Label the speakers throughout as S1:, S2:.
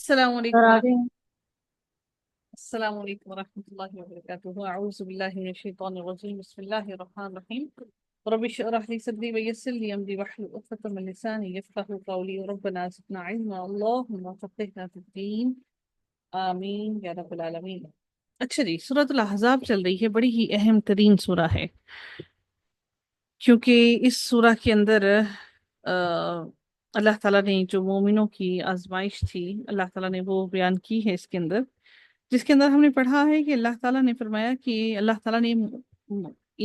S1: السلام
S2: اور
S1: علیکم
S2: آگے
S1: السلام علیکم ورحمۃ اللہ وبرکاتہ، اعوذ باللہ من الشیطان الرجیم، بسم اللہ الرحمن الرحیم، رب اشرح لي صدری ویسر لي امری واحلل عقدۃ من لسانی یفقهوا قولی، ربنا زدنا علما اللهم فقهنا في الدین، آمین یا رب العالمین۔ اچھا جی، سورۃ الاحزاب چل رہی ہے، بڑی ہی اہم ترین سورہ ہے، کیونکہ اس سورہ کے اندر آ، اللہ تعالیٰ نے جو مومنوں کی آزمائش تھی، اللہ تعالیٰ نے وہ بیان کی ہے اس کے اندر، جس کے اندر ہم نے پڑھا ہے کہ اللہ تعالیٰ نے فرمایا کہ اللہ تعالیٰ نے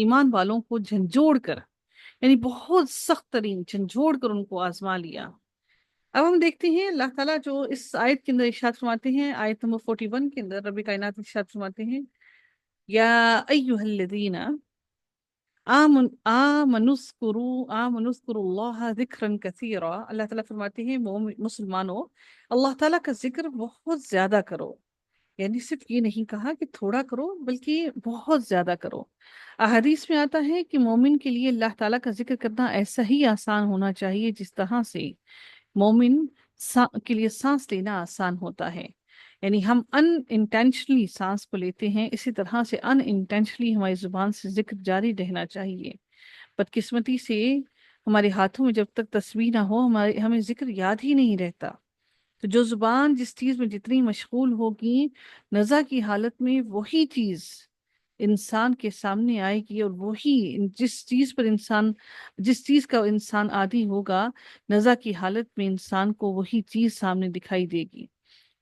S1: ایمان والوں کو جھنجھوڑ کر، یعنی بہت سخت ترین جھنجھوڑ کر ان کو آزما لیا۔ اب ہم دیکھتے ہیں اللہ تعالیٰ جو اس آیت کے اندر ارشاد فرماتے ہیں، آیت نمبر 41 کے اندر رب کائنات ارشاد فرماتے ہیں، یا ایھا الذین آمنوا اذکروا اللہ ذکرا کثیرا، اللہ تعالیٰ فرماتے ہیں مسلمانوں، اللہ تعالیٰ کا ذکر بہت زیادہ کرو، یعنی صرف یہ نہیں کہا کہ تھوڑا کرو بلکہ بہت زیادہ کرو۔ احادیث میں آتا ہے کہ مومن کے لیے اللہ تعالیٰ کا ذکر کرنا ایسا ہی آسان ہونا چاہیے جس طرح سے مومن کے لیے سانس لینا آسان ہوتا ہے، یعنی ہم ان انٹینشنلی سانس کو لیتے ہیں، اسی طرح سے ان انٹینشنلی ہماری زبان سے ذکر جاری رہنا چاہیے۔ بدقسمتی سے ہمارے ہاتھوں میں جب تک تسبیح نہ ہو ہمیں ذکر یاد ہی نہیں رہتا۔ تو جو زبان جس چیز میں جتنی مشغول ہوگی، نزا کی حالت میں وہی چیز انسان کے سامنے آئے گی، اور وہی جس چیز کا انسان عادی ہوگا، نزا کی حالت میں انسان کو وہی چیز سامنے دکھائی دے گی،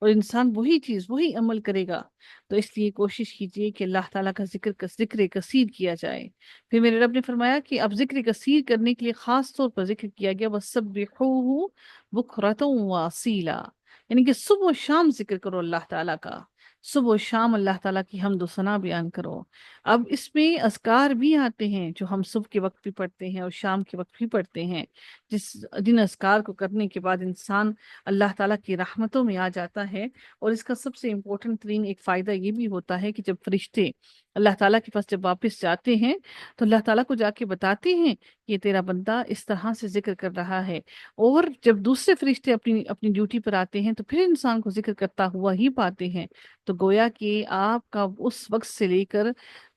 S1: اور انسان وہی چیز وہی عمل کرے گا۔ تو اس لیے کوشش کیجئے کہ اللہ تعالیٰ کا ذکر کثیر کیا جائے۔ پھر میرے رب نے فرمایا کہ اب ذکر کثیر کرنے کے لیے خاص طور پر ذکر کیا گیا، وَسَبِّحُوهُ بُكْرَةً وَأَصِيلًا، یعنی کہ صبح و شام ذکر کرو اللہ تعالیٰ کا، صبح و شام اللہ تعالیٰ کی حمد و ثنا بیان کرو۔ اب اس میں اذکار بھی آتے ہیں جو ہم صبح کے وقت بھی پڑھتے ہیں اور شام کے وقت بھی پڑھتے ہیں، جن اذکار کو کرنے کے بعد انسان اللہ تعالیٰ کی رحمتوں میں آ جاتا ہے۔ اور اس کا سب سے امپورٹنٹ ترین ایک فائدہ یہ بھی ہوتا ہے کہ جب فرشتے اللہ تعالیٰ کے پاس جب واپس جاتے ہیں تو اللہ تعالیٰ کو جا کے بتاتے ہیں کہ یہ تیرا بندہ اس طرح سے ذکر کر رہا ہے، اور جب دوسرے فرشتے اپنی اپنی ڈیوٹی پر آتے ہیں تو پھر انسان کو ذکر کرتا ہوا ہی پاتے ہیں۔ تو گویا کہ آپ کا اس وقت سے لے کر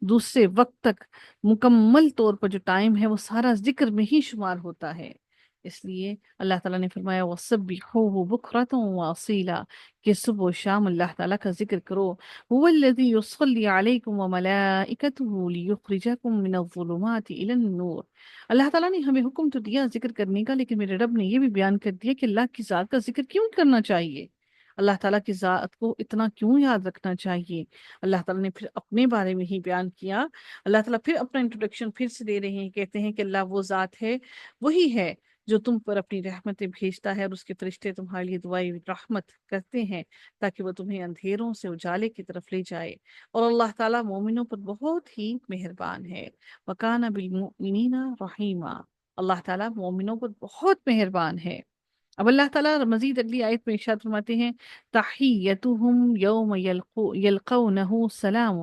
S1: دوسرے وقت تک مکمل طور پر جو ٹائم ہے وہ سارا ذکر میں ہی شمار ہوتا ہے۔ اس لیے اللہ تعالیٰ نے فرمایا وَسَبِّحُوهُ بُكْرَةً وَأَصِيلًا، کہ صبح و شام اللہ تعالیٰ کا ذکر کرو۔ هُوَ الَّذِي يُصَلِّي عَلَيْكُمْ وَمَلَائِكَتُهُ لِيُخْرِجَكُم مِّنَ الظُّلُمَاتِ إِلَى النُّورِ۔ اللہ تعالیٰ نے ہمیں حکم تو دیا ذکر کرنے کا، لیکن میرے رب نے یہ بھی بیان کر دیا کہ اللہ کی ذات کا ذکر کیوں کرنا چاہیے، اللہ تعالیٰ کی ذات کو اتنا کیوں یاد رکھنا چاہیے۔ اللہ تعالیٰ نے پھر اپنے بارے میں ہی بیان کیا، اللہ تعالیٰ پھر اپنا انٹروڈکشن پھر سے دے رہے ہیں، کہتے ہیں کہ اللہ وہ ذات ہے، وہی ہے جو تم پر اپنی رحمتیں بھیجتا ہے، اور اس کے فرشتے تمہارے لیے دعائیں رحمت کرتے ہیں تاکہ وہ تمہیں اندھیروں سے اجالے کی طرف لے جائے۔ اور اللہ تعالیٰ مومنوں پر بہت ہی مہربان ہے، وَكَانَ بِالْمُؤْمِنِينَ رَحِيمًا، اللہ تعالیٰ مومنوں پر بہت مہربان ہے۔ اب اللہ تعالیٰ مزید اگلی آیت میں ارشاد فرماتے ہیں تحیتہم یوم یلقونہ سلام،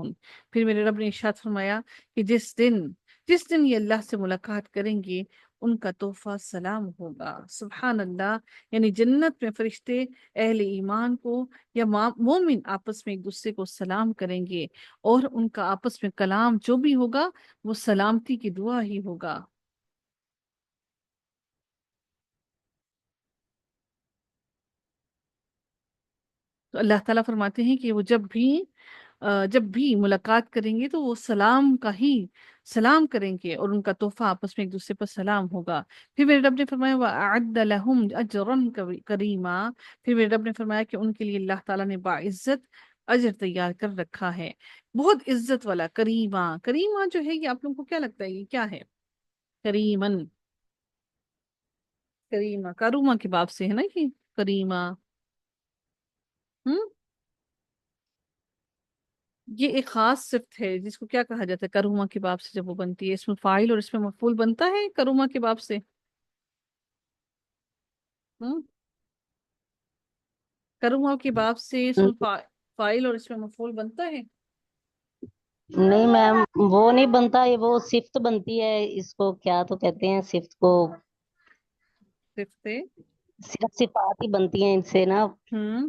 S1: پھر میرے رب نے ارشاد فرمایا کہ جس دن یہ اللہ سے ملاقات کریں گے ان کا تحفہ سلام ہوگا۔ سبحان اللہ، یعنی جنت میں فرشتے اہل ایمان کو یا مومن آپس میں ایک دوسرے کو سلام کریں گے، اور ان کا آپس میں کلام جو بھی ہوگا وہ سلامتی کی دعا ہی ہوگا۔ تو اللہ تعالیٰ فرماتے ہیں کہ وہ جب بھی ملاقات کریں گے تو وہ سلام کا ہی سلام کریں گے، اور ان کا تحفہ آپس میں ایک دوسرے پر سلام ہوگا۔ پھر میرے رب نے فرمایا وَأَعَدَّ لَهُمْ أَجْرًا كَرِيمًا، پھر میرے رب نے فرمایا کہ ان کے لیے اللہ تعالیٰ نے باعزت اجر تیار کر رکھا ہے، بہت عزت والا۔ کریمہ، کریمہ جو ہے یہ آپ لوگوں کو کیا لگتا ہے یہ کیا ہے؟ کریمن، کریمہ کارومہ کے باب سے ہے نا یہ کریمہ۔ ہم یہ ایک خاص صفت ہے جس کو کیا کہا جاتا ہے کرہما کے باب سے، جب وہ بنتی ہے اس میں فاعل اور اس میں مفعول بنتا ہے کرہما کے باب سے۔ ہم کرہما کے باب سے اس میں فاعل اور اس میں مفعول بنتا ہے۔
S2: نہیں میم، وہ نہیں بنتا، یہ وہ صفت بنتی ہے، اس کو کیا تو کہتے ہیں صفت کو،
S1: صفت
S2: صرف صفات ہی بنتی ہیں ان سے نا۔
S1: ہم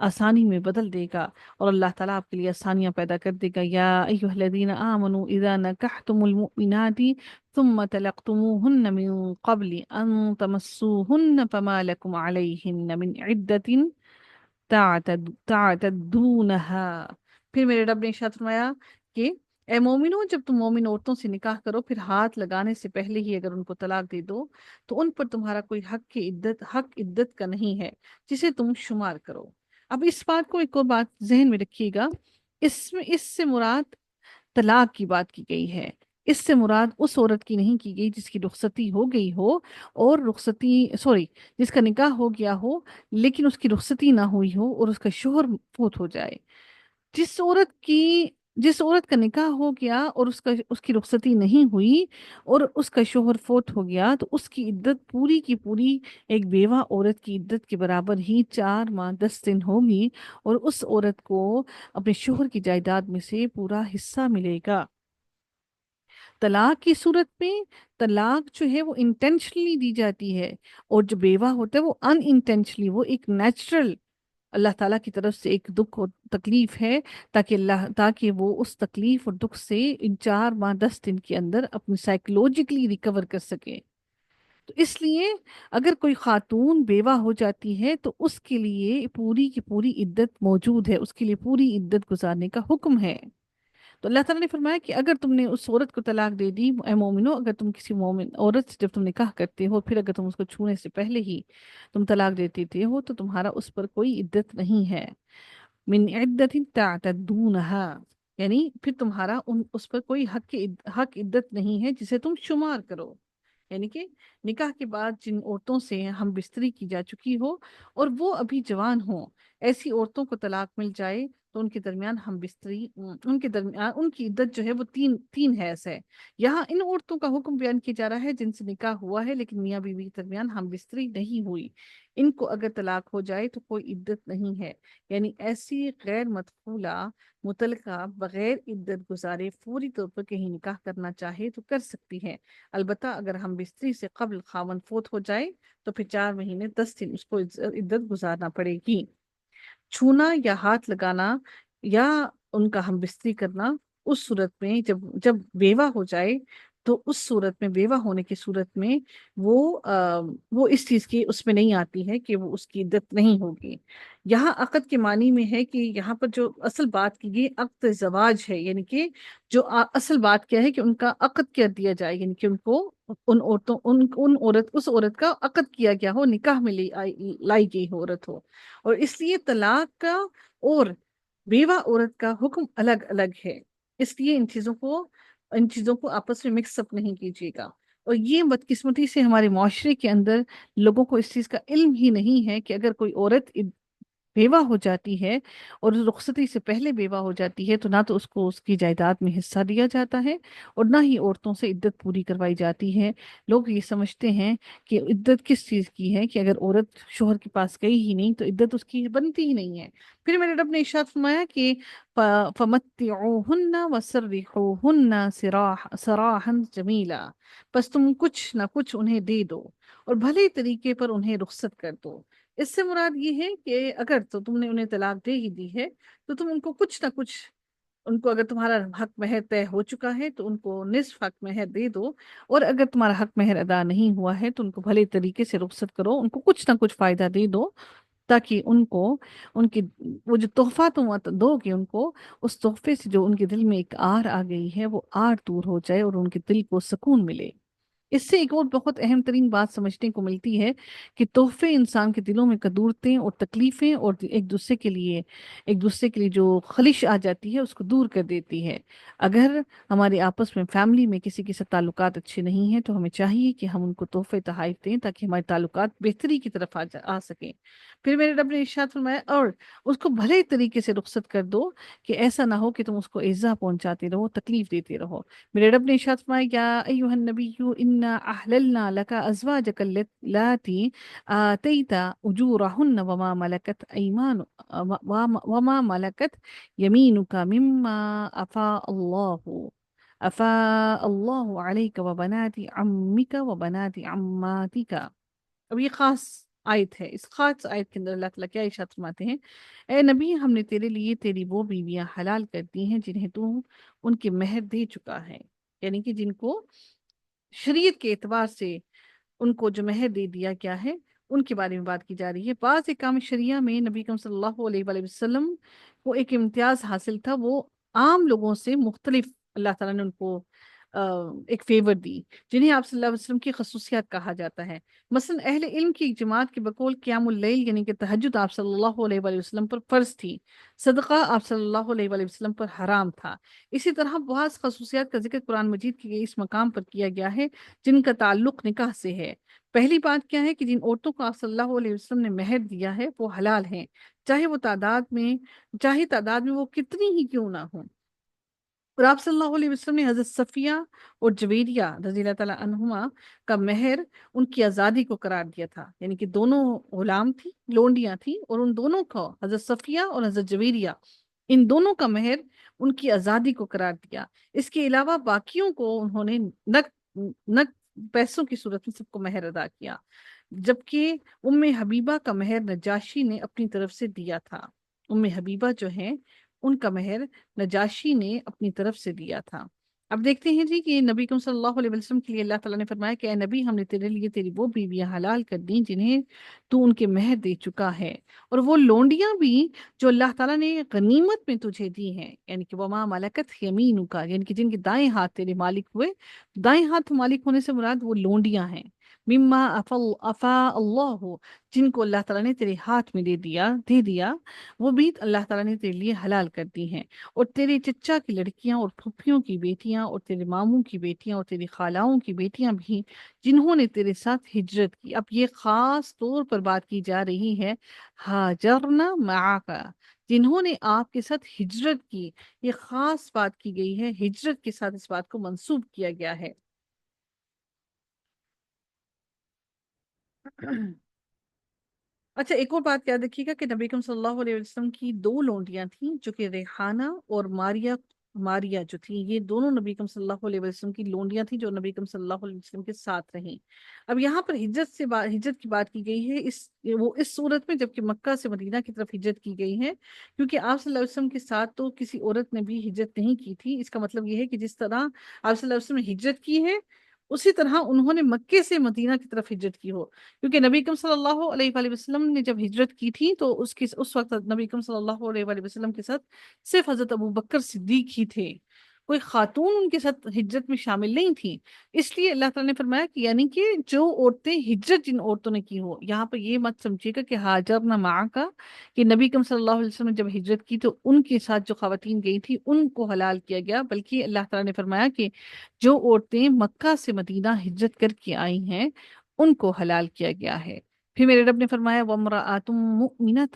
S1: آسانی میں بدل دے گا، اور اللہ تعالیٰ آپ کے لیے آسانیاں پیدا کر دے گا۔ یا ایھا الذین آمنوا اذا نکحتم المؤمنات ثم طلقتموهن من قبل ان تمسوهن فما لكم عليهن من عدة تعتدونها۔ پھر میرے رب نے ارشاد فرمایا کہ اے مومنو، جب تم مومن عورتوں سے نکاح کرو پھر ہاتھ لگانے سے پہلے ہی اگر ان کو طلاق دے دو تو ان پر تمہارا کوئی حق عدت کا نہیں ہے جسے تم شمار کرو۔ اب اس بات کو ایک اور بات ذہن میں رکھیے گا، اس سے مراد طلاق کی بات کی گئی ہے۔ اس سے مراد اس عورت کی نہیں کی گئی جس کی رخصتی ہو گئی ہو، اور جس کا نکاح ہو گیا ہو لیکن اس کی رخصتی نہ ہوئی ہو اور اس کا شوہر فوت ہو جائے۔ جس عورت کی جس عورت کا نکاح ہو گیا اور اس کی رخصتی نہیں ہوئی اور اس کا شوہر فوت ہو گیا تو اس کی عدت پوری کی پوری ایک بیوہ عورت کی عدت کے برابر ہی 4 ماہ 10 دن ہوگی، اور اس عورت کو اپنے شوہر کی جائیداد میں سے پورا حصہ ملے گا۔ طلاق کی صورت میں طلاق جو ہے وہ انٹینشنلی دی جاتی ہے، اور جو بیوہ ہوتا ہے وہ ان انٹینشنلی، وہ ایک نیچرل اللہ تعالیٰ کی طرف سے ایک دکھ اور تکلیف ہے، تاکہ وہ اس تکلیف اور دکھ سے ان 4 ماہ 10 دن کے اندر اپنی سائیکولوجیکلی ریکور کر سکے۔ تو اس لیے اگر کوئی خاتون بیوہ ہو جاتی ہے تو اس کے لیے پوری کی پوری عدت موجود ہے، اس کے لیے پوری عدت گزارنے کا حکم ہے۔ تو اللہ تعالیٰ نے فرمایا کہ اگر تم نے اس عورت کو طلاق دے دی، اے مومنو، اگر تم کسی مومن عورت سے جب تم نکاح کرتے ہو پھر اگر تم اس کو چھونے سے پہلے ہی تم طلاق دے دیتے ہو تو تمہارا اس پر کوئی عدت نہیں ہے۔ من عدت تعتدونها، یعنی پھر تمہارا اس پر کوئی حق عدت نہیں ہے جسے تم شمار کرو۔ یعنی کہ نکاح کے بعد جن عورتوں سے ہم بستری کی جا چکی ہو اور وہ ابھی جوان ہوں، ایسی عورتوں کو طلاق مل جائے تو ان کے درمیان ہم بستری ان کے درمیان ان کی عدت جو ہے وہ تین حیض ہے۔ یہاں ان عورتوں کا حکم بیان کیا جا رہا ہے جن سے نکاح ہوا ہے لیکن میاں بیوی کے درمیان ہم بستری نہیں ہوئی، ان کو اگر طلاق ہو جائے تو کوئی عدت نہیں ہے۔ یعنی ایسی غیر مدخولہ مطلقہ بغیر عدت گزارے فوری طور پر کہیں نکاح کرنا چاہے تو کر سکتی ہے، البتہ اگر ہم بستری سے قبل خاوند فوت ہو جائے تو پھر 4 مہینے 10 دن اس کو عدت گزارنا پڑے گی۔ چھونا یا ہاتھ لگانا یا ان کا ہم بستری کرنا اس صورت میں جب بیوہ ہو جائے تو اس صورت میں، بیوہ ہونے کی صورت میں وہ اس چیز کی اس میں نہیں آتی ہے کہ وہ اس کی عدت نہیں ہوگی۔ یہاں عقد کے معنی میں ہے کہ یہاں پر جو اصل بات کی گئی عقد زواج ہے، یعنی کہ جو اصل بات کیا ہے کہ ان کا عقد کیا دیا جائے، یعنی کہ ان کو اس عورت کا عقد کیا گیا ہو، نکاح میں لائی گئی ہو عورت ہو، اور اس لیے طلاق کا اور بیوہ عورت کا حکم الگ الگ ہے۔ اس لیے ان چیزوں کو آپس میں مکس اپ نہیں کیجیے گا۔ اور یہ بدقسمتی سے ہمارے معاشرے کے اندر لوگوں کو اس چیز کا علم ہی نہیں ہے کہ اگر کوئی عورت بیوہ ہو جاتی ہے اور رخصتی سے پہلے بیوہ ہو جاتی ہے تو نہ تو اس کو اس کی جائیداد میں حصہ دیا جاتا ہے اور نہ ہی عورتوں سے عدت پوری کروائی جاتی ہے۔ لوگ یہ سمجھتے ہیں کہ عدت کس چیز کی ہے کہ اگر عورت شوہر کے پاس گئی ہی نہیں تو عدت اس کی بنتی ہی نہیں ہے۔ پھر میرے رب نے ارشاد فرمایا کہ فَمَتِّعُوهُنَّ وَسَرِّحُوهُنَّ سَرَاحًا جَمِيلًا، بس تم کچھ نہ کچھ انہیں دے دو اور بھلے طریقے پر انہیں رخصت کر دو۔ اس سے مراد یہ ہے کہ اگر تو تم نے انہیں طلاق دے ہی دی ہے تو تم ان کو کچھ نہ کچھ، ان کو اگر تمہارا حق مہر طے ہو چکا ہے تو ان کو نصف حق مہر دے دو، اور اگر تمہارا حق مہر ادا نہیں ہوا ہے تو ان کو بھلے طریقے سے رخصت کرو، ان کو کچھ نہ کچھ فائدہ دے دو، تاکہ ان کی وہ جو تحفہ تم دو گے ان کو، اس تحفے سے جو ان کے دل میں ایک آر آ گئی ہے وہ آر دور ہو جائے اور ان کے دل کو سکون ملے۔ اس سے ایک اور بہت اہم ترین بات سمجھنے کو ملتی ہے کہ تحفے انسان کے دلوں میں کدورتیں اور تکلیفیں اور ایک دوسرے کے لیے جو خلش آ جاتی ہے اس کو دور کر دیتی ہے۔ اگر ہمارے آپس میں فیملی میں کسی کے ساتھ تعلقات اچھے نہیں ہیں تو ہمیں چاہیے کہ ہم ان کو تحفے تحائف دیں تاکہ ہمارے تعلقات بہتری کی طرف آ سکیں۔ پھر میرے رب نے ارشاد فرمایا اور اس کو بھلے طریقے سے رخصت کر دو کہ ایسا نہ ہو کہ تم اس کو ایذا پہنچاتے رہو، تکلیف دیتے رہو۔ میرے رب نے ارشاد فرمایا یا ایھا النبی انا احللنا لك ازواجك اللاتی آتیت اجورهن وما ملكت يمينك مما افاء الله عليك وبنات عمك وبنات عماتك۔ اب یہ خاص آیت ہے، اس خاص آیت کے اندر اللہ تعالیٰ کیا ارشاد فرماتے ہیں، اے نبی ہم نے تیرے لیے تیری وہ بیویاں حلال کر دی ہیں جنہیں تو ان کے مہر دے چکا ہے، یعنی کہ جن کو شریعت کے اعتبار سے ان کو جو مہر دے دیا گیا ہے ان کے بارے میں بات کی جا رہی ہے۔ بعض احکام شریعہ میں نبی اکرم صلی اللہ علیہ وآلہ وسلم کو ایک امتیاز حاصل تھا، وہ عام لوگوں سے مختلف اللہ تعالیٰ نے ان کو ایک فیور دی، جنہیں آپ صلی اللہ علیہ وسلم کی خصوصیات کہا جاتا ہے۔ مثلا اہل علم کی جماعت کے بقول قیام اللیل یعنی کہ تہجد آپ صلی اللہ علیہ وآلہ وسلم پر فرض تھی، صدقہ آپ صلی اللہ علیہ وآلہ وسلم پر حرام تھا۔ اسی طرح بعض خصوصیات کا ذکر قرآن مجید کے اس مقام پر کیا گیا ہے جن کا تعلق نکاح سے ہے۔ پہلی بات کیا ہے کہ جن عورتوں کو آپ صلی اللہ علیہ وسلم نے مہر دیا ہے وہ حلال ہیں، چاہے تعداد میں وہ کتنی ہی کیوں نہ ہوں۔ اور آپ صلی اللہ علیہ وسلم نے حضرت صفیہ اور جویریہ رضی اللہ تعالیٰ عنہما کا مہر ان کی آزادی کو قرار دیا تھا، یعنی کہ دونوں غلام تھی، لونڈیاں تھیں، اور ان دونوں کو حضرت صفیہ اور حضرت جویریہ ان دونوں کا مہر ان کی آزادی کو قرار دیا۔ اس کے علاوہ باقیوں کو انہوں نے نقد پیسوں کی صورت میں سب کو مہر ادا کیا، جبکہ ام حبیبہ کا مہر نجاشی نے اپنی طرف سے دیا تھا۔ ام حبیبہ جو ہیں ان کا مہر نجاشی نے اپنی طرف سے دیا تھا۔ اب دیکھتے ہیں جی کہ نبی صلی اللہ علیہ وسلم کے لیے اللہ تعالیٰ نے فرمایا کہ اے نبی ہم نے تیرے لیے تیری وہ بیویاں حلال کر دیں جنہیں تو ان کے مہر دے چکا ہے، اور وہ لونڈیاں بھی جو اللہ تعالیٰ نے غنیمت میں تجھے دی ہیں، یعنی کہ وما ملکت یمینک، یعنی کہ جن کے دائیں ہاتھ تیرے مالک ہوئے، دائیں ہاتھ مالک ہونے سے مراد وہ لونڈیاں ہیں، مما افا اللہ، جن کو اللہ تعالیٰ نے تیرے ہاتھ میں دے دیا وہ بھی اللہ تعالیٰ نے تیرے لیے حلال کر دی ہیں، اور تیرے چچا کی لڑکیاں اور پھپھیوں کی بیٹیاں اور تیرے ماموں کی بیٹیاں اور تیری خالاؤں کی بیٹیاں بھی جنہوں نے تیرے ساتھ ہجرت کی۔ اب یہ خاص طور پر بات کی جا رہی ہے ہاجرنا معاک، جنہوں نے آپ کے ساتھ ہجرت کی، یہ خاص بات کی گئی ہے، ہجرت کے ساتھ اس بات کو منسوب کیا گیا ہے۔ اچھا ایک اور بات یاد رکھیے گا کہ نبی اکرم صلی اللہ علیہ وسلم کی دو لونڈیاں تھیں جو کہ ریحانہ اور ماریا جو تھی، یہ دونوں نبی اکرم صلی اللہ علیہ وسلم کی لونڈیاں تھیں جو نبی اکرم صلی اللہ علیہ وسلم کے ساتھ رہیں۔ اب یہاں پر ہجرت کی بات کی گئی ہے اس صورت میں جبکہ مکہ سے مدینہ کی طرف ہجرت کی گئی ہے، کیونکہ آپ صلی اللہ علیہ وسلم کے ساتھ تو کسی عورت نے بھی ہجرت نہیں کی تھی۔ اس کا مطلب یہ ہے کہ جس طرح آپ صلی اللہ علیہ وسلم نے ہجرت کی ہے اسی طرح انہوں نے مکے سے مدینہ کی طرف ہجرت کی ہو، کیونکہ نبی اکرم صلی اللہ علیہ وآلہ وسلم نے جب ہجرت کی تھی تو اس وقت نبی اکرم صلی اللہ علیہ وآلہ وسلم کے ساتھ صرف حضرت ابو بکر صدیق ہی تھے، کوئی خاتون ان کے ساتھ ہجرت میں شامل نہیں تھی۔ اس لیے اللہ تعالیٰ نے فرمایا کہ یعنی کہ جو عورتیں ہجرت جن عورتوں نے کی ہو، یہاں پر یہ مت سمجھیے گا کہ ہاجرنا معاک کہ نبی اکرم صلی اللہ علیہ وسلم نے جب ہجرت کی تو ان کے ساتھ جو خواتین گئی تھی ان کو حلال کیا گیا، بلکہ اللہ تعالیٰ نے فرمایا کہ جو عورتیں مکہ سے مدینہ ہجرت کر کے آئی ہیں ان کو حلال کیا گیا ہے۔ پھر میرے رب نے فرمایا وَامْرَأَةٌ مُؤْمِنَةٌ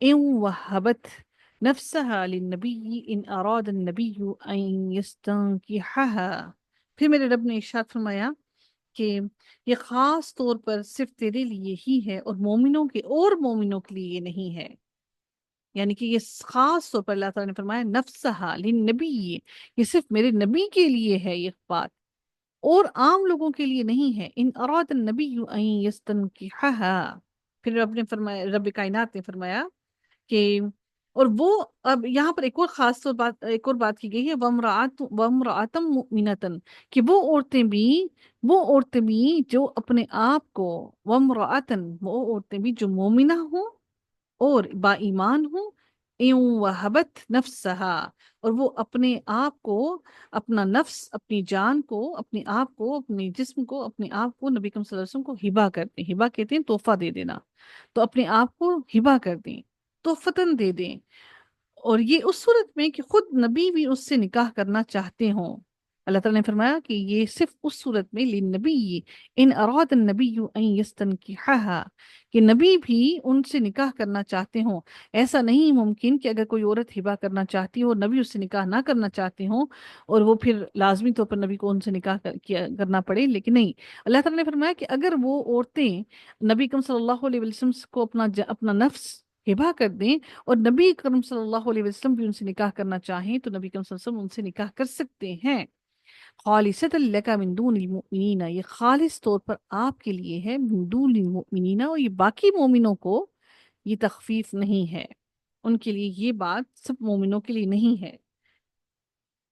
S1: إِن وَهَبَتْ نَفْسَهَا لِلنَّبِيِّ إِنْ أَرَادَ النَّبِيُّ أَن يَسْتَنكِحَهَا۔ پھر میرے رب نے ارشاد فرمایا کہ یہ خاص طور پر صرف تیرے لیے ہی ہے اور مومنوں کے لیے یہ نہیں ہے، یعنی کہ یہ خاص طور پر اللہ تعالیٰ نے فرمایا نفسہا للنبی، یہ صرف میرے نبی کے لیے ہے یہ بات، اور عام لوگوں کے لیے نہیں ہے۔ ان اراد النبی ان یستنکحھا، پھر رب کائنات نے فرمایا کہ اور وہ اب یہاں پر ایک اور خاص ایک اور بات کی گئی ہے وامرأۃ مؤمنۃ، کہ وہ عورتیں بھی جو اپنے آپ کو وامرأۃ، وہ عورتیں بھی جو مومنہ ہوں اور با ایمان ہوں، ان وہبت نفسہا، اور وہ اپنے آپ کو، اپنا نفس، اپنی جان کو، اپنے آپ کو، اپنے جسم کو، اپنے آپ کو نبی کریم صلی اللہ علیہ وسلم کو ہبہ کرتے ہیں۔ ہبہ کہتے ہیں تحفہ دے دینا، تو اپنے آپ کو ہبہ کر دیں، تحفتاً دے دیں، اور یہ اس صورت میں کہ خود نبی بھی اس سے نکاح کرنا چاہتے ہوں۔ اللہ تعالیٰ نے فرمایا کہ یہ صرف اس صورت میں للنبی ان اراد النبی ان یستنکحھا، کہ نبی بھی ان سے نکاح کرنا چاہتے ہوں۔ ایسا نہیں ممکن کہ اگر کوئی عورت ہبہ کرنا چاہتی ہو اور نبی اس سے نکاح نہ کرنا چاہتے ہوں اور وہ پھر لازمی طور پر نبی کو ان سے نکاح کرنا پڑے، لیکن نہیں، اللہ تعالیٰ نے فرمایا کہ اگر وہ عورتیں نبی کریم صلی اللہ علیہ وسلم کو اپنا نفس ہبہ کر دیں اور نبی کریم صلی اللہ علیہ وسلم بھی ان سے نکاح کرنا چاہیں تو نبی کریم صلی اللہ علیہ وسلم ان سے نکاح کر سکتے ہیں، خالصۃ لک من دون المؤمنین، یہ خالص طور پر آپ کے لیے ہے، من دون المؤمنین، اور یہ باقی مومنوں کو یہ تخفیف نہیں ہے، ان کے لیے یہ بات سب مومنوں کے لیے نہیں ہے،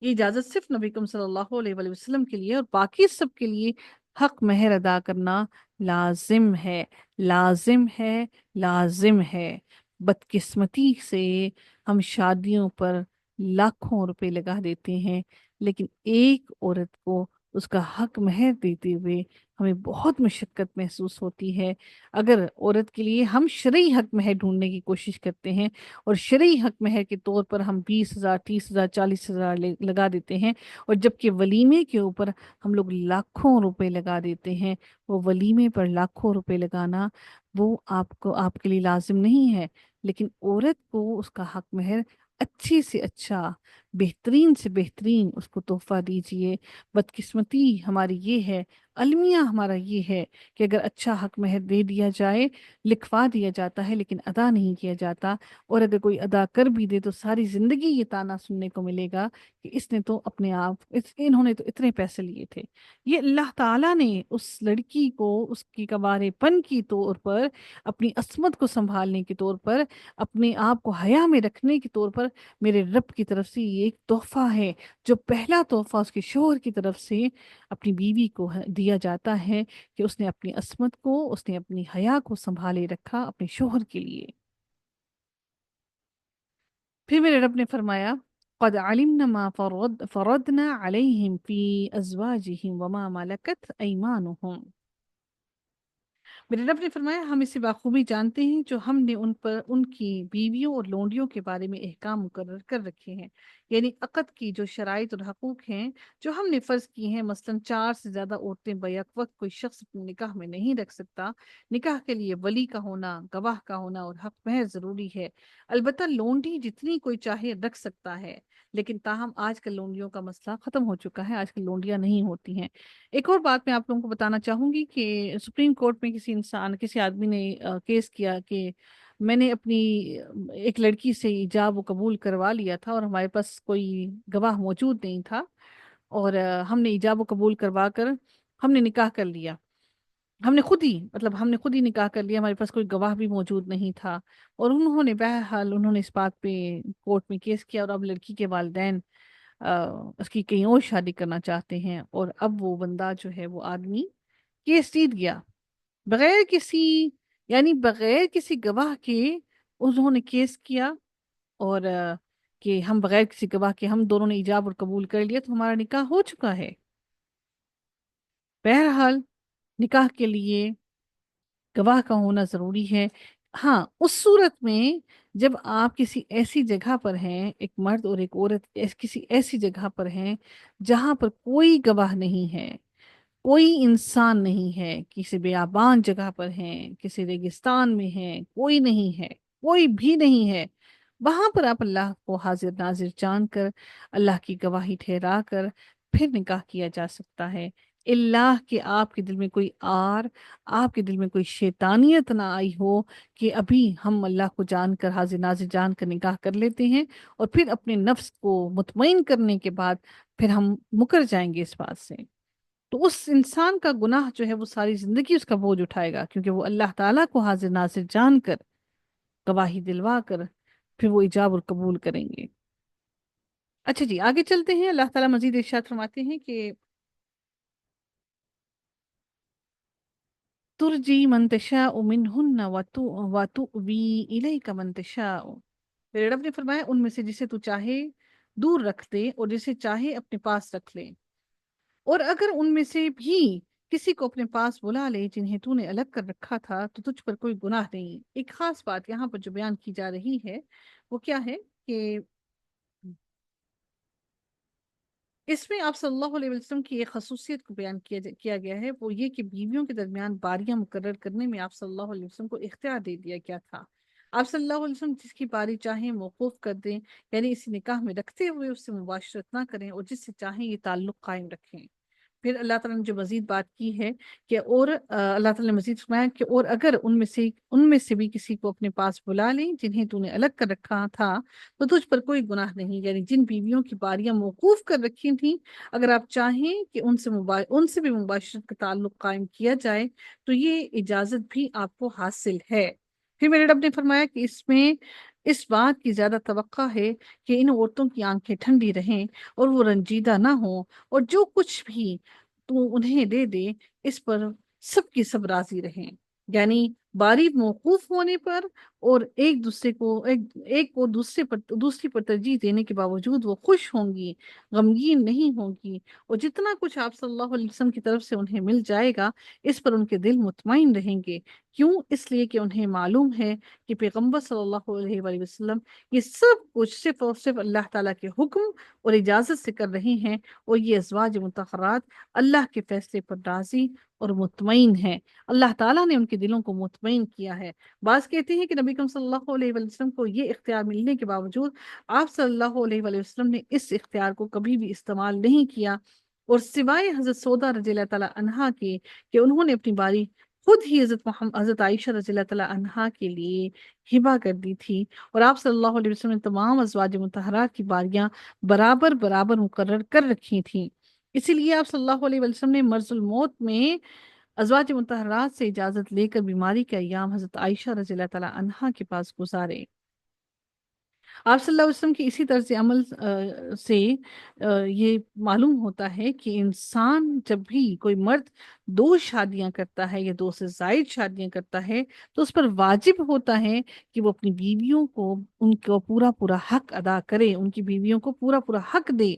S1: یہ اجازت صرف نبی کریم صلی اللہ علیہ وآلہ وسلم کے لیے، اور باقی سب کے لیے حق مہر ادا کرنا لازم ہے، لازم ہے، لازم ہے۔ بدقسمتی سے ہم شادیوں پر لاکھوں روپے لگا دیتے ہیں، لیکن ایک عورت کو اس کا حق مہر دیتے ہوئے ہمیں بہت مشقت محسوس ہوتی ہے۔ اگر عورت کے لیے ہم شرعی حق مہر ڈھونڈنے کی کوشش کرتے ہیں اور شرعی حق مہر کے طور پر ہم 20,000 30,000 40,000 لگا دیتے ہیں، اور جبکہ ولیمے کے اوپر ہم لوگ لاکھوں روپے لگا دیتے ہیں، وہ ولیمے پر لاکھوں روپے لگانا وہ آپ کے لیے لازم نہیں ہے، لیکن عورت کو اس کا حق مہر اچھی سے اچھا، بہترین سے بہترین اس کو تحفہ دیجئے۔ بدقسمتی ہماری یہ ہے، المیہ ہمارا یہ ہے کہ اگر اچھا حق مہر دے دیا جائے، لکھوا دیا جاتا ہے لیکن ادا نہیں کیا جاتا، اور اگر کوئی ادا کر بھی دے تو ساری زندگی یہ تانا سننے کو ملے گا کہ اس نے تو اپنے آپ انہوں نے تو اتنے پیسے لیے تھے۔ یہ اللہ تعالیٰ نے اس لڑکی کو اس کی کنوارے پن کی طور پر، اپنی عصمت کو سنبھالنے کے طور پر، اپنے آپ کو حیا میں رکھنے کے طور پر میرے رب کی طرف سے یہ ایک تحفہ ہے، جو پہلا تحفہ اس کے شوہر کی طرف سے اپنی بیوی کو دیا جاتا ہے کہ اس نے اپنی عصمت کو، اس نے اپنی حیا کو سنبھالے رکھا اپنے شوہر کے لیے۔ پھر میرے رب نے فرمایا قد علمنا ما فرضنا علیہم فی ازواجہم وما ملکت ایمانہم، میرے رب نے فرمایا ہم اسے بخوبی جانتے ہیں جو ہم نے ان پر ان کی بیویوں اور لونڈیوں کے بارے میں احکام مقرر کر رکھے ہیں، یعنی عقد کی جو شرائط اور حقوق ہیں جو ہم نے فرض کی ہیں، مثلا 4 سے زیادہ عورتیں بیک وقت کوئی شخص اپنے نکاح میں نہیں رکھ سکتا، نکاح کے لیے ولی کا ہونا، گواہ کا ہونا اور حق مہر ضروری ہے، البتہ لونڈی جتنی کوئی چاہے رکھ سکتا ہے، لیکن تاہم آج کل لونڈیوں کا مسئلہ ختم ہو چکا ہے، آج کل لونڈیاں نہیں ہوتی ہیں۔ ایک اور بات میں آپ لوگوں کو بتانا چاہوں گی کہ سپریم کورٹ میں کسی آدمی نے کیس کیا کہ میں نے اپنی ایک لڑکی سے ایجاب و قبول کروا لیا تھا اور ہمارے پاس کوئی گواہ موجود نہیں تھا، اور ہم نے ایجاب و قبول کروا کر ہم نے نکاح کر لیا، ہم نے خود ہی نکاح کر لیا، ہمارے پاس کوئی گواہ بھی موجود نہیں تھا، اور انہوں نے اس بات پہ کورٹ میں کیس کیا، اور اب لڑکی کے والدین اس کی کہیں اور شادی کرنا چاہتے ہیں، اور اب وہ بندہ جو ہے وہ آدمی کیس جیت گیا بغیر کسی یعنی بغیر کسی گواہ کے، انہوں نے کیس کیا، اور کہ ہم بغیر کسی گواہ کے ہم دونوں نے ایجاب اور قبول کر لیا تو ہمارا نکاح ہو چکا ہے۔ بہرحال نکاح کے لیے گواہ کا ہونا ضروری ہے، ہاں اس صورت میں جب آپ کسی ایسی جگہ پر ہیں، ایک مرد اور ایک عورت کسی ایسی جگہ پر ہیں جہاں پر کوئی گواہ نہیں ہے، کوئی انسان نہیں ہے، کسی بیابان جگہ پر ہیں، کسی ریگستان میں ہیں، کوئی نہیں ہے، کوئی بھی نہیں ہے، وہاں پر آپ اللہ کو حاضر ناظر جان کر، اللہ کی گواہی ٹھہرا کر پھر نکاح کیا جا سکتا ہے، اللہ کہ آپ کے دل میں کوئی آپ کے دل میں کوئی شیطانیت نہ آئی ہو کہ ابھی ہم اللہ کو جان کر، حاضر ناظر جان کر نکاح کر لیتے ہیں، اور پھر اپنے نفس کو مطمئن کرنے کے بعد پھر ہم مکر جائیں گے اس بات سے، تو اس انسان کا گناہ جو ہے وہ ساری زندگی اس کا بوجھ اٹھائے گا، کیونکہ وہ اللہ تعالیٰ کو حاضر ناظر جان کر، گواہی دلوا کر پھر وہ ایجاب اور قبول کریں گے۔ اچھا جی، آگے چلتے ہیں۔ اللہ تعالیٰ مزید ارشاد فرماتے ہیں کہ ترجی من تشاء منہن وتؤوی الیک من تشاء، میرے رب نے فرمایا ان میں سے جسے تو چاہے دور رکھ دے اور جسے چاہے اپنے پاس رکھ لے، اور اگر ان میں سے بھی کسی کو اپنے پاس بلا لے جنہیں تو نے الگ کر رکھا تھا تو تجھ پر کوئی گناہ نہیں۔ ایک خاص بات یہاں پر جو بیان کی جا رہی ہے وہ کیا ہے کہ اس میں آپ صلی اللہ علیہ وسلم کی ایک خصوصیت کو بیان کیا گیا ہے، وہ یہ کہ بیویوں کے درمیان باریاں مقرر کرنے میں آپ صلی اللہ علیہ وسلم کو اختیار دے دیا گیا تھا۔ آپ صلی اللہ علیہ وسلم جس کی باری چاہیں موقوف کر دیں، یعنی اسی نکاح میں رکھتے ہوئے اس سے مباشرت نہ کریں، اور جس سے چاہیں یہ تعلق قائم رکھیں۔ پھر اللہ تعالیٰ نے جو مزید بات کی ہے کہ اور اللہ تعالیٰ نے مزید فرمایا کہ اور اگر ان میں سے بھی کسی کو اپنے پاس بلا لیں جنہیں تو نے الگ کر رکھا تھا تو تجھ پر کوئی گناہ نہیں، یعنی جن بیویوں کی باریاں موقوف کر رکھی تھیں اگر آپ چاہیں کہ ان سے بھی مباشرت کا تعلق قائم کیا جائے تو یہ اجازت بھی آپ کو حاصل ہے۔ پھر میرے رب نے فرمایا کہ اس میں اس بات کی زیادہ توقع ہے کہ ان عورتوں کی آنکھیں ٹھنڈی رہیں اور وہ رنجیدہ نہ ہوں، اور جو کچھ بھی تو انہیں دے دے اس پر سب کی سب راضی رہیں، یعنی باری موقوف ہونے پر اور ایک کو دوسری پر ترجیح دینے کے باوجود وہ خوش ہوں گی، غمگین نہیں ہوں گی، اور جتنا کچھ آپ صلی اللہ علیہ وسلم کی طرف سے انہیں مل جائے گا اس پر ان کے دل مطمئن رہیں گے۔ کیوں؟ اس لیے کہ انہیں معلوم ہے کہ پیغمبر صلی اللہ علیہ وآلہ وسلم یہ سب کچھ صرف اور صرف اللہ تعالیٰ کے حکم اور اجازت سے کر رہے ہیں، اور یہ ازواج مطہرات اللہ کے فیصلے پر راضی اور مطمئن ہیں۔ اللہ تعالیٰ نے ان کے دلوں کو مطمئن کیا ہے۔ بعض کہتے ہیں کہ نبی کریم صلی اللہ علیہ وآلہ وسلم کو یہ اختیار ملنے کے باوجود آپ صلی اللہ علیہ وآلہ وسلم نے اس اختیار کو کبھی بھی استعمال نہیں کیا، اور سوائے حضرت سودا رضی اللہ تعالیٰ عنہا کے کہ انہوں نے اپنی باری خود ہی حضرت عائشہ رضی اللہ تعالیٰ عنہا کے لیے ہبا کر دی تھی، اور آپ صلی اللہ علیہ وسلم نے تمام ازواج مطہرات کی باریاں برابر برابر مقرر کر رکھی تھیں۔ اسی لیے آپ صلی اللہ علیہ وسلم نے مرض الموت میں ازواج مطہرات سے اجازت لے کر بیماری کے ایام حضرت عائشہ رضی اللہ تعالیٰ عنہا کے پاس گزارے۔ آپ صلی اللہ علیہ وسلم کی اسی طرز عمل سے یہ معلوم ہوتا ہے کہ انسان جب بھی کوئی مرد 2 شادیاں کرتا ہے یا 2 سے زائد شادیاں کرتا ہے تو اس پر واجب ہوتا ہے کہ وہ اپنی بیویوں کو ان کو پورا پورا حق ادا کرے، ان کی بیویوں کو پورا پورا حق دے،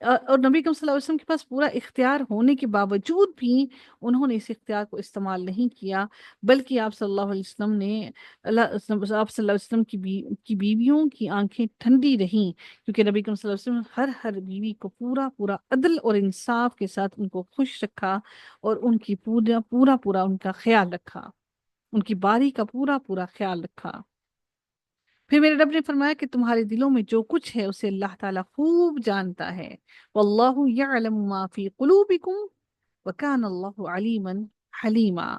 S1: اور نبی کریم صلی اللہ علیہ وسلم کے پاس پورا اختیار ہونے کے باوجود بھی انہوں نے اس اختیار کو استعمال نہیں کیا، بلکہ آپ صلی اللہ علیہ وسلم نے آپ صلی اللہ علیہ وسلم کی بیویوں کی آنکھیں ٹھنڈی رہیں، کیونکہ نبی کریم صلی اللہ علیہ وسلم ہر بیوی کو پورا پورا عدل اور انصاف کے ساتھ ان کو خوش رکھا، اور ان کی پورا ان کا خیال رکھا، ان کی باری کا پورا پورا خیال رکھا۔ پھر میرے رب نے فرمایا کہ تمہارے دلوں میں جو کچھ ہے اسے اللہ تعالیٰ خوب جانتا ہے، واللہ یعلم ما فی قلوبکم وکان اللہ علیما حلیما۔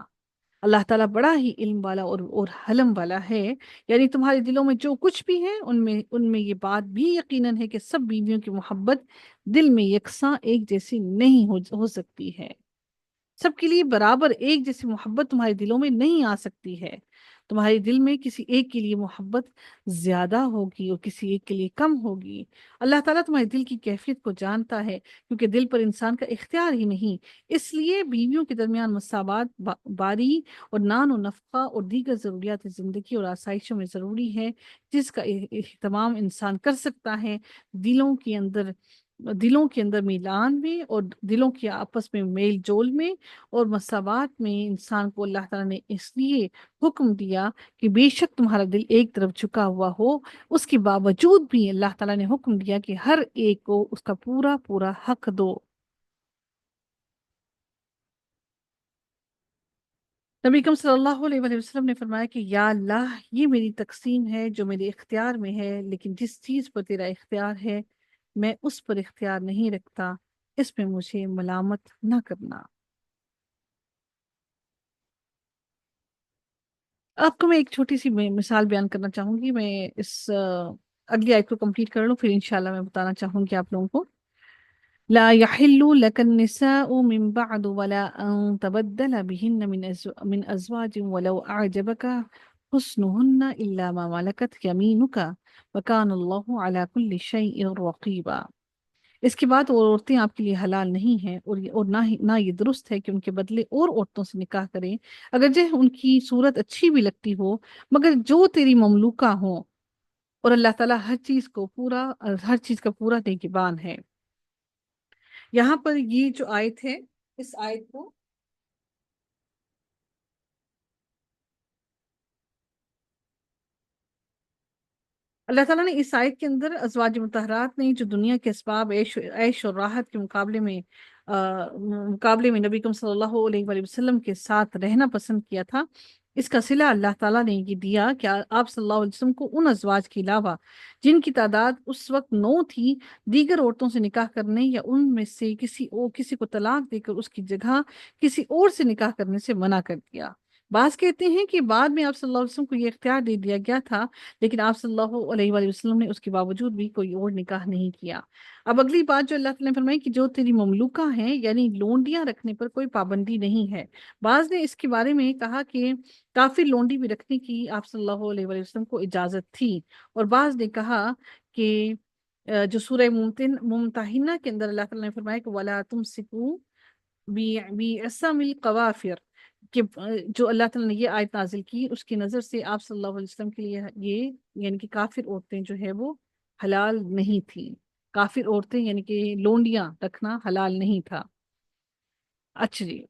S1: اللہ تعالیٰ بڑا ہی علم والا اور حلم والا ہے، یعنی تمہارے دلوں میں جو کچھ بھی ہے ان میں یہ بات بھی یقیناً ہے کہ سب بیویوں کی محبت دل میں یکساں ایک جیسی نہیں ہو سکتی ہے، سب کے لیے برابر ایک جیسی محبت تمہارے دلوں میں نہیں آ سکتی ہے۔ تمہارے دل میں کسی ایک کے لیے محبت زیادہ ہوگی اور کسی ایک کے لیے کم ہوگی۔ اللہ تعالیٰ تمہارے دل کی کیفیت کو جانتا ہے، کیونکہ دل پر انسان کا اختیار ہی نہیں، اس لیے بیویوں کے درمیان مساوات باری اور نان و نفقہ اور دیگر ضروریات زندگی اور آسائشوں میں ضروری ہے، جس کا اہتمام انسان کر سکتا ہے دلوں کے اندر میلان میں اور دلوں کے آپس میں میل جول میں اور مساوات میں۔ انسان کو اللہ تعالیٰ نے اس لیے حکم دیا کہ بے شک تمہارا دل ایک طرف جھکا ہوا ہو، اس کے باوجود بھی اللہ تعالیٰ نے حکم دیا کہ ہر ایک کو اس کا پورا پورا حق دو۔ نبی کریم صلی اللہ علیہ وآلہ وسلم نے فرمایا کہ یا اللہ، یہ میری تقسیم ہے جو میرے اختیار میں ہے، لیکن جس چیز پر تیرا اختیار ہے میں اس پر اختیار نہیں رکھتا، اس میں مجھے ملامت نہ کرنا۔ آپ کو میں ایک چھوٹی سی مثال بیان کرنا چاہوں گی، میں اس اگلی آیت کو کمپلیٹ کر لوں پھر انشاءاللہ میں بتانا چاہوں گی آپ لوگوں کو۔ لا يحل لك النساء من بعد ولا أن تبدل بهن من أزواج ولو أعجبك حسنهن إلا ما ملكت يمينك وكان الله على كل شيء رقيبا۔ اس کے بعد اور عورتیں آپ کے لیے حلال نہیں ہیں، اور نہ یہ درست ہے کہ ان کے بدلے اور عورتوں سے نکاح کریں، اگرچہ ان کی صورت اچھی بھی لگتی ہو، مگر جو تیری مملوکہ ہوں، اور اللہ تعالیٰ ہر چیز کا پورا نگہبان ہے۔ یہاں پر یہ جو آیت ہے، اس آیت کو اللہ تعالیٰ نے اس آیت کے اندر ازواج مطہرات نے جو دنیا کے اسباب عیش اور راحت کے مقابلے میں نبی کریم صلی اللہ علیہ وآلہ وسلم کے ساتھ رہنا پسند کیا تھا، اس کا صلہ اللہ تعالیٰ نے یہ دیا کہ آپ صلی اللہ علیہ وسلم کو ان ازواج کے علاوہ جن کی تعداد اس وقت 9 تھی، دیگر عورتوں سے نکاح کرنے یا ان میں سے کسی کو طلاق دے کر اس کی جگہ کسی اور سے نکاح کرنے سے منع کر دیا۔ بعض کہتے ہیں کہ بعد میں آپ صلی اللہ علیہ وسلم کو یہ اختیار دے دیا گیا تھا، لیکن آپ صلی اللہ علیہ وآلہ وسلم نے اس کے باوجود بھی کوئی اور نکاح نہیں کیا۔ اب اگلی بات جو اللہ تعالیٰ نے فرمائی کہ جو تیری مملوکہ ہیں، یعنی لونڈیاں رکھنے پر کوئی پابندی نہیں ہے۔ بعض نے اس کے بارے میں کہا کہ کافر لونڈی بھی رکھنے کی آپ صلی اللہ علیہ وآلہ وسلم کو اجازت تھی، اور بعض نے کہا کہ جو سورہ ممتحنہ کے اندر اللہ تعالیٰ نے فرمایا کہ وَلَا تُمْسِكُوا بِعِصَمِ الْقَوَافِرِ، کہ جو اللہ تعالیٰ نے یہ آیت نازل کی اس کی نظر سے آپ صلی اللہ علیہ وسلم کے لیے یہ یعنی کہ کافر عورتیں جو ہے وہ حلال نہیں تھیں۔ کافر عورتیں یعنی کہ لونڈیاں رکھنا حلال نہیں تھا۔ اچھا جی،